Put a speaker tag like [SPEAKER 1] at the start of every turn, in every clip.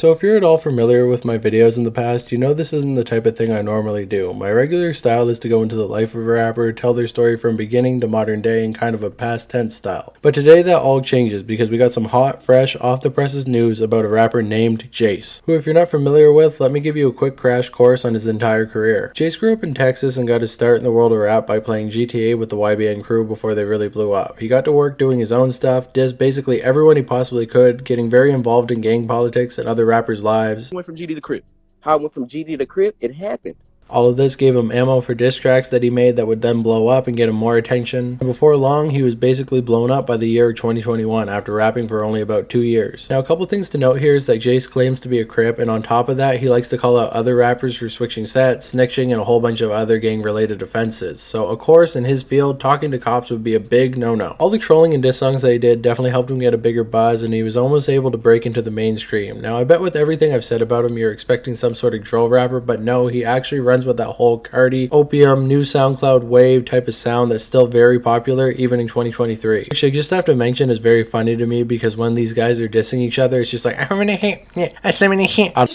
[SPEAKER 1] So if you're at all familiar with my videos in the past, you know this isn't the type of thing I normally do. My regular style is to go into the life of a rapper, tell their story from beginning to modern day in kind of a past tense style. But today that all changes because we got some hot, fresh, off the presses news about a rapper named Jace, who if you're not familiar with, let me give you a quick crash course on his entire career. Jace grew up in Texas and got his start in the world of rap by playing GTA with the YBN crew before they really blew up. He got to work doing his own stuff, dissed basically everyone he possibly could, getting very involved in gang politics and other rappers' lives.
[SPEAKER 2] Went from GD to Crip. How I went from GD to Crip, it happened.
[SPEAKER 1] All of this gave him ammo for diss tracks that he made that would then blow up and get him more attention. And before long, he was basically blown up by the year 2021 after rapping for only about 2 years. Now, a couple things to note here is that Jace claims to be a Crip, and on top of that, he likes to call out other rappers for switching sets, snitching, and a whole bunch of other gang-related offenses. So, of course, in his field, talking to cops would be a big no-no. All the trolling and diss songs that he did definitely helped him get a bigger buzz, and he was almost able to break into the mainstream. Now, I bet with everything I've said about him, you're expecting some sort of drill rapper, but no, he actually runs with that whole opium, new SoundCloud wave type of sound that's still very popular even in 2023. Actually, I just have to mention it's very funny to me because when these guys are dissing each other, it's just like, I'm gonna hit, yeah, I'm gonna hit. I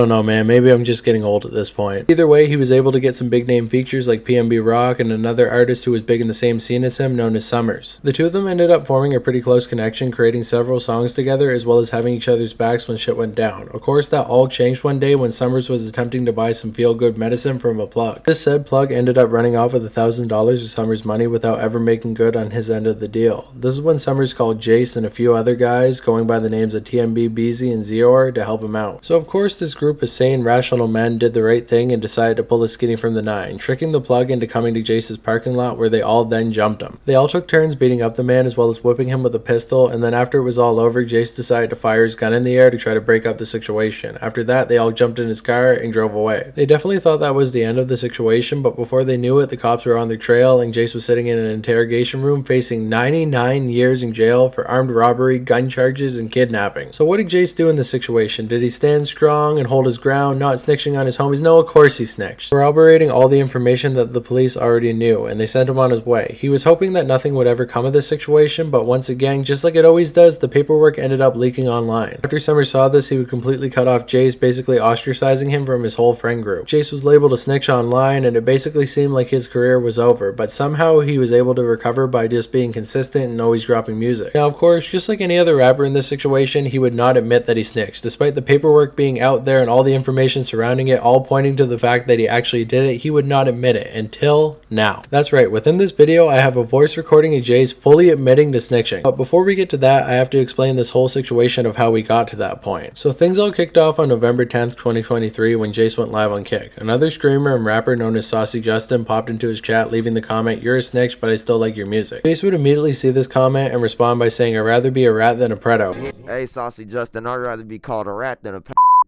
[SPEAKER 1] don't know, man, maybe I'm just getting old at this point. Either way, he was able to get some big name features like PNB Rock and another artist who was big in the same scene as him known as Summers. The two of them ended up forming a pretty close connection, creating several songs together as well as having each other's backs when shit went down. Of course, that all changed one day when Summers was attempting to buy some feel-good medicine from a plug. This said plug ended up running off with $1,000 of Summers' money without ever making good on his end of the deal. This is when Summers called Jace and a few other guys, going by the names of TMB, Beezy, and Zior, to help him out. So of course, this group of sane, rational men did the right thing and decided to pull the skinny from the nine, tricking the plug into coming to Jace's parking lot where they all then jumped him. They all took turns beating up the man as well as whipping him with a pistol, and then after it was all over, Jace decided to fire his gun in the air to try to break up the situation. After that, they all jumped in his car and drove away. They definitely thought that was the end of the situation, but before they knew it, the cops were on their trail and Jace was sitting in an interrogation room facing 99 years in jail for armed robbery, gun charges, and kidnapping. So what did Jace do in this situation? Did he stand strong and hold his ground, not snitching on his homies? No, of course he snitched, corroborating all the information that the police already knew, and they sent him on his way. He was hoping that nothing would ever come of this situation, but once again, just like it always does, the paperwork ended up leaking online. After Summers saw this, he would completely cut off Jace, basically ostracizing him from his whole friend group. Jace was labeled a snitch online, and it basically seemed like his career was over, but somehow he was able to recover by just being consistent and always dropping music. Now, of course, just like any other rapper in this situation, he would not admit that he snitched, despite the paperwork being out there and all the information surrounding it all pointing to the fact that he actually did it. He would not admit it until now. That's right, within this video I have a voice recording of Jace fully admitting to snitching. But before we get to that, I have to explain this whole situation of how we got to that point. So things all kicked off on November 10th, 2023 when Jace went live on Kick. Another screamer and rapper known as Saucy popped into his chat leaving the comment, "You're a snitch, but I still like your music." Jace would immediately see this comment and respond by saying, "I'd rather be a rat than a predo."
[SPEAKER 3] Hey Saucy, I'd rather be called a rat than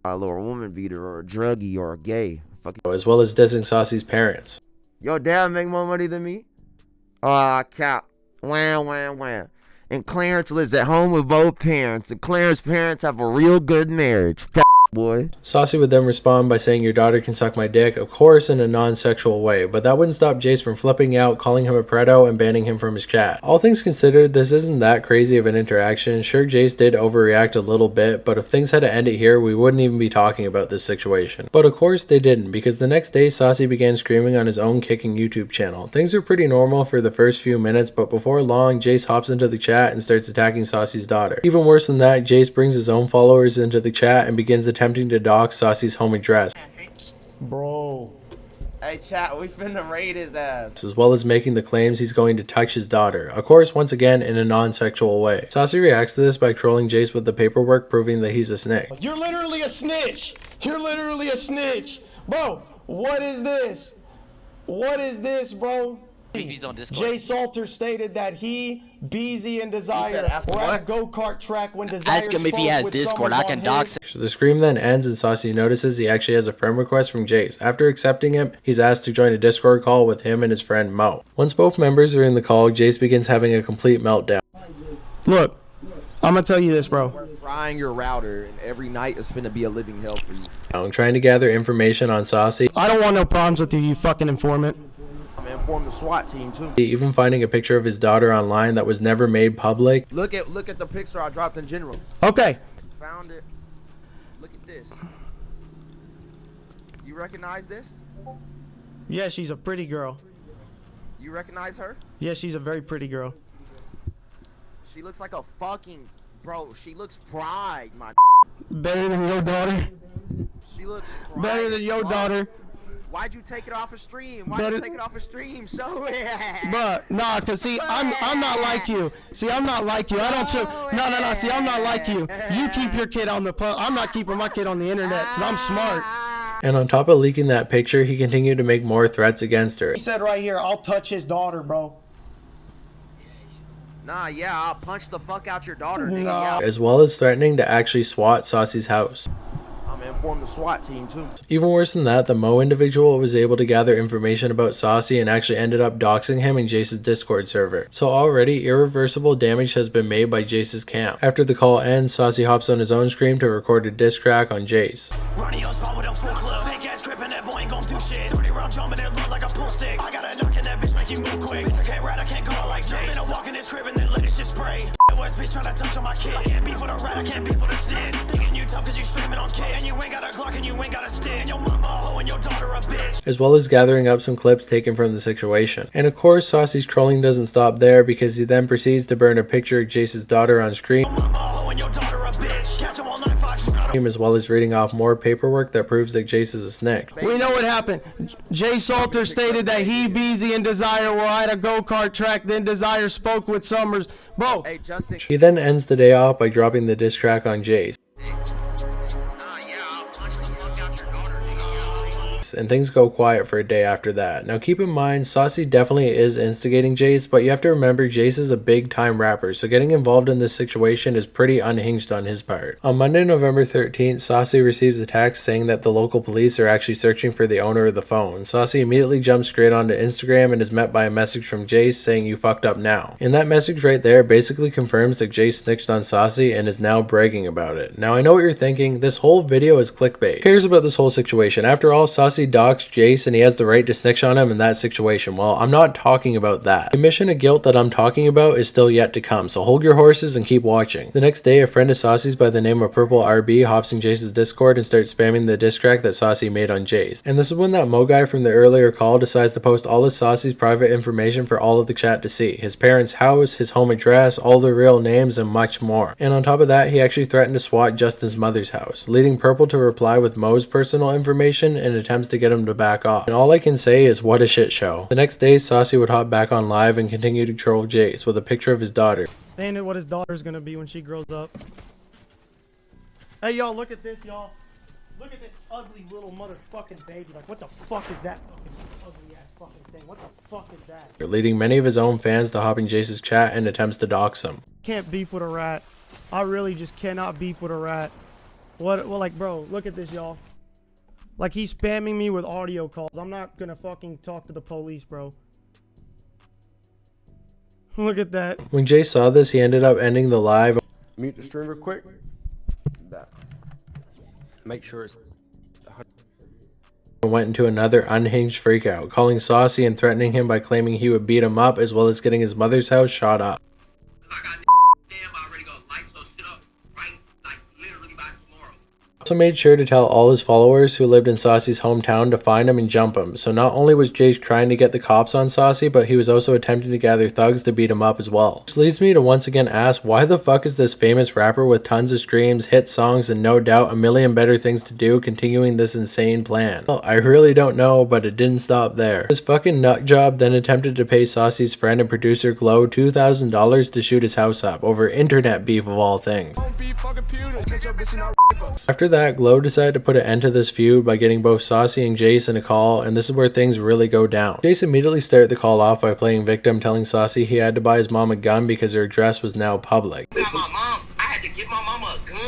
[SPEAKER 3] a little woman beater or a druggie or a gay.
[SPEAKER 1] As well as dissing Saucy's parents.
[SPEAKER 3] Your dad make more money than me? Ah, cap. Wham, wham, wham. And Clarence lives at home with both parents, and Clarence's parents have a real good marriage. Boy.
[SPEAKER 1] Saucy would then respond by saying, "Your daughter can suck my dick," of course in a non-sexual way, but that wouldn't stop Jace from flipping out, calling him a predo, and banning him from his chat. All things considered, this isn't that crazy of an interaction. Sure, Jace did overreact a little bit, but if things had to end it here, we wouldn't even be talking about this situation. But of course they didn't, because the next day Saucy began screaming on his own kicking YouTube channel. Things are pretty normal for the first few minutes, but before long, Jace hops into the chat and starts attacking Saucy's daughter. Even worse than that, Jace brings his own followers into the chat and begins attempting to dox Saucy's home address.
[SPEAKER 3] Bro. Hey chat, we finna raid his ass.
[SPEAKER 1] As well as making the claims he's going to touch his daughter. Of course, once again, in a non-sexual way. Saucy reacts to this by trolling Jace with the paperwork proving that he's a snitch.
[SPEAKER 4] You're literally a snitch! You're literally a snitch! Bro, what is this? What is this, bro?
[SPEAKER 5] He's on Discord.
[SPEAKER 4] Jay Salter stated that he, Beezy, and Desire were at a go-kart track when Desire
[SPEAKER 5] ask him if he has Discord. I can dox him.
[SPEAKER 1] So the scream then ends and Saucy notices he actually has a friend request from Jace. After accepting it, he's asked to join a Discord call with him and his friend Mo. Once both members are in the call, Jace begins having a complete meltdown.
[SPEAKER 4] Look, I'm gonna tell you this, bro.
[SPEAKER 3] We're frying your router, and every night is finna be a living hell for you.
[SPEAKER 1] I'm trying to gather information on Saucy.
[SPEAKER 4] I don't want no problems with you, you fucking informant.
[SPEAKER 3] Man, informed the SWAT team too.
[SPEAKER 1] Even finding a picture of his daughter online that was never made public.
[SPEAKER 3] Look at the picture I dropped in general.
[SPEAKER 4] Okay.
[SPEAKER 3] Found it. Look at this. You recognize this?
[SPEAKER 4] Yeah, she's a pretty girl.
[SPEAKER 3] You recognize her?
[SPEAKER 4] Yeah, she's a very pretty girl.
[SPEAKER 3] She looks like a fucking bro. She looks fried, my.
[SPEAKER 4] Better than your daughter.
[SPEAKER 3] She looks fried.
[SPEAKER 4] Better than your daughter.
[SPEAKER 3] Why'd you take it off a stream? Why'd you take it off a stream? Show it.
[SPEAKER 4] But nah, cause see, I'm not like you. See, I'm not like you. I don't chill. No. See, I'm not like you. You keep your kid on the I'm not keeping my kid on the internet cause I'm smart.
[SPEAKER 1] And on top of leaking that picture, he continued to make more threats against her.
[SPEAKER 4] He said right here, I'll touch his daughter, bro.
[SPEAKER 3] Nah, yeah, I'll punch the fuck out your daughter, nigga.
[SPEAKER 4] Nah.
[SPEAKER 3] Yeah.
[SPEAKER 1] As well as threatening to actually SWAT Saucy's house.
[SPEAKER 3] I'm gonna inform the SWAT team too.
[SPEAKER 1] Even worse than that, the Mo individual was able to gather information about Saucy and actually ended up doxing him in Jace's Discord server. So already, irreversible damage has been made by Jace's camp. After the call ends, Saucy hops on his own screen to record a diss track on Jace. As well as gathering up some clips taken from the situation. And of course, Saucy's trolling doesn't stop there because he then proceeds to burn a picture of Jace's daughter on screen, as well as reading off more paperwork that proves that Jace is a snitch.
[SPEAKER 4] We know what happened. Jay Salter stated that he, Beezy, and Desire were at a go-kart track, then Desire spoke with Summers. Bro.
[SPEAKER 3] Hey, Justin.
[SPEAKER 1] He then ends the day off by dropping the diss track on Jace. And things go quiet for a day after that. Now keep in mind, Saucy definitely is instigating Jace, but you have to remember Jace is a big time rapper, so getting involved in this situation is pretty unhinged on his part. On Monday, November 13th, Saucy receives a text saying that the local police are actually searching for the owner of the phone. Saucy immediately jumps straight onto Instagram and is met by a message from Jace saying you fucked up now. And that message right there basically confirms that Jace snitched on Saucy and is now bragging about it. Now I know what you're thinking, this whole video is clickbait. Who cares about this whole situation? After all, Saucy doxed Jace and he has the right to snitch on him in that situation. Well, I'm not talking about that. The admission of guilt that I'm talking about is still yet to come, so hold your horses and keep watching. The next day, a friend of Saucy's by the name of Purple RB hops in Jace's Discord and starts spamming the diss track that Saucy made on Jace. And this is when that Mo guy from the earlier call decides to post all of Saucy's private information for all of the chat to see. His parents' house, his home address, all their real names, and much more. And on top of that, he actually threatened to SWAT Justin's mother's house, leading Purple to reply with Mo's personal information and attempts to get him to back off. And all I can say is what a shit show. The next day, Saucy would hop back on live and continue to troll Jace with a picture of his daughter.
[SPEAKER 4] Ain't it what his daughter's gonna be when she grows up. Hey y'all, look at this, y'all. Look at this ugly little motherfucking baby. Like, what the fuck is that fucking ugly ass fucking thing? What the fuck is that?
[SPEAKER 1] Leading many of his own fans to hop in Jace's chat and attempts to dox him.
[SPEAKER 4] Can't beef with a rat. I really just cannot beef with a rat. What? Well, like, bro, look at this, y'all. Like, he's spamming me with audio calls. I'm not gonna fucking talk to the police, bro. Look at that.
[SPEAKER 1] When Jace saw this, he ended up ending the live.
[SPEAKER 2] Mute the stream real quick. Make sure it's...
[SPEAKER 1] And went into another unhinged freakout, calling Saucy and threatening him by claiming he would beat him up as well as getting his mother's house shot up. Also made sure to tell all his followers who lived in Saucy's hometown to find him and jump him. So not only was Jace trying to get the cops on Saucy, but he was also attempting to gather thugs to beat him up as well. Which leads me to once again ask, why the fuck is this famous rapper with tons of streams, hit songs, and no doubt a million better things to do continuing this insane plan? Well, I really don't know, but it didn't stop there. This fucking nut job then attempted to pay Saucy's friend and producer Glow $2,000 to shoot his house up over internet beef of all things. After that, Glow decided to put an end to this feud by getting both Saucy and Jace in a call, and this is where things really go down. Jace immediately started the call off by playing victim, telling Saucy he had to buy his mom a gun because her address was now public.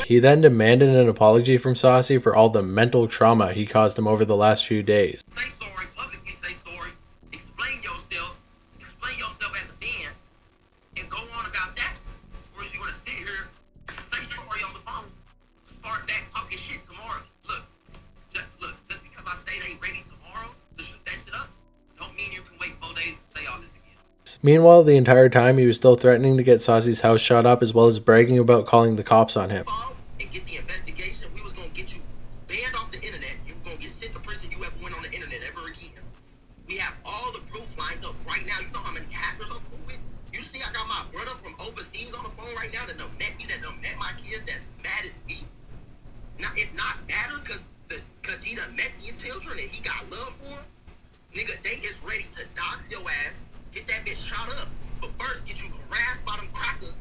[SPEAKER 1] He then demanded an apology from Saucy for all the mental trauma he caused him over the last few days. Meanwhile, the entire time he was still threatening to get Saucy's house shot up, as well as bragging about calling the cops on him.
[SPEAKER 3] And get the investigation, we was gonna get you banned off the internet. You were gonna get sent the person you ever went on the internet ever again. We have all the proof lined up right now. You know how many hackers I'm cool with? You see, I got my brother from overseas on the phone right now that done met me, that done met my kids, that's mad as me. Now, it not matter because he done met these children and he got love for them. Nigga, they is ready to dox your ass, get that bitch shot up. But first, get you harassed by them crackers,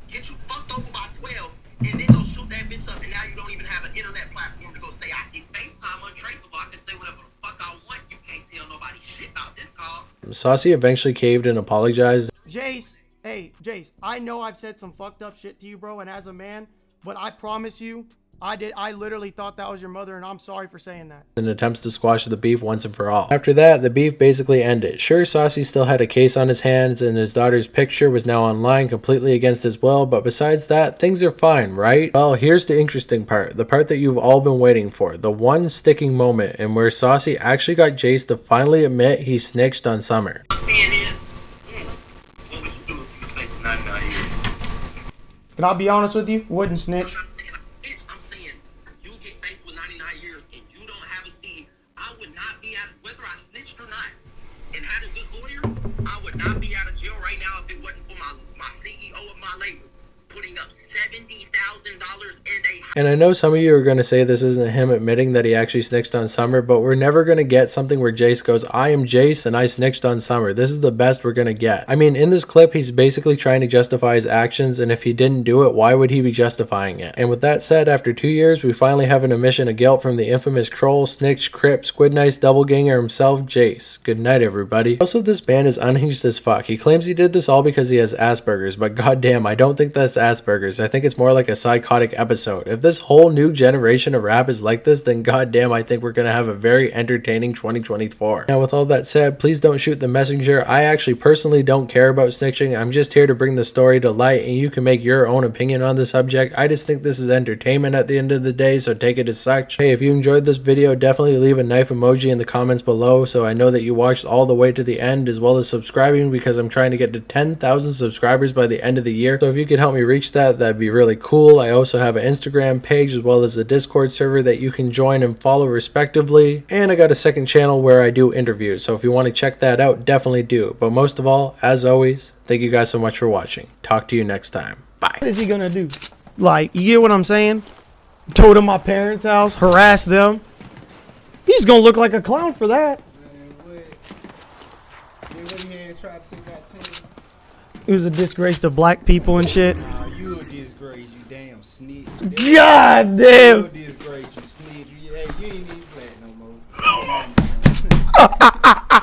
[SPEAKER 3] get you fucked over by 12, and then go shoot that bitch up, and now you don't even have an internet platform to go say, I can FaceTime untraceable, I can say whatever the fuck I want, you can't tell nobody shit about this call.
[SPEAKER 1] Saucy eventually caved and apologized.
[SPEAKER 4] Jace, hey, Jace, I know I've said some fucked up shit to you, bro, and as a man, but I promise you, I literally thought that was your mother, and I'm sorry for saying that.
[SPEAKER 1] In attempts to squash the beef once and for all. After that, the beef basically ended. Sure, Saucy still had a case on his hands, and his daughter's picture was now online completely against his will, but besides that, things are fine, right? Well, here's the interesting part, the part that you've all been waiting for, the one sticking moment, and where Saucy actually got Jace to finally admit he snitched on Summer.
[SPEAKER 4] Can I be honest with you? Wouldn't snitch.
[SPEAKER 1] And I know some of you are going to say this isn't him admitting that he actually snitched on Summer, but we're never going to get something where Jace goes, I am Jace and I snitched on Summer. This is the best we're going to get. I mean, in this clip, he's basically trying to justify his actions, and if he didn't do it, why would he be justifying it? And with that said, after 2 years, we finally have an admission of guilt from the infamous troll, snitch, crip, squid nice doubleganger himself, Jace. Good night, everybody. Also, this man is unhinged as fuck. He claims he did this all because he has Asperger's, but goddamn, I don't think that's Asperger's. I think it's more like a psychotic episode. If this whole new generation of rap is like this, then goddamn, I think we're gonna have a very entertaining 2024. Now, with all that said, please don't shoot the messenger. I actually personally don't care about snitching. I'm just here to bring the story to light, and you can make your own opinion on the subject. I just think this is entertainment at the end of the day, so take it as such. Hey, if you enjoyed this video, definitely leave a knife emoji in the comments below so I know that you watched all the way to the end, as well as subscribing, because I'm trying to get to 10,000 subscribers by the end of the year. So if you could help me reach that, that'd be really cool. I also have an Instagram page as well as a Discord server that you can join and follow respectively, and I got a second channel where I do interviews, so if you want to check that out, definitely do. But most of all, as always, thank you guys so much for watching. Talk to you next time. Bye.
[SPEAKER 4] What is he gonna do? Like, you get what I'm saying? Told him my parents' house, harass them. He's gonna look like a clown for that. It was a disgrace to black people and shit.
[SPEAKER 6] Nah, you a disgrace, you damn snitch.
[SPEAKER 4] God damn.
[SPEAKER 6] You a disgrace, you snitch. Hey, you ain't even black no more.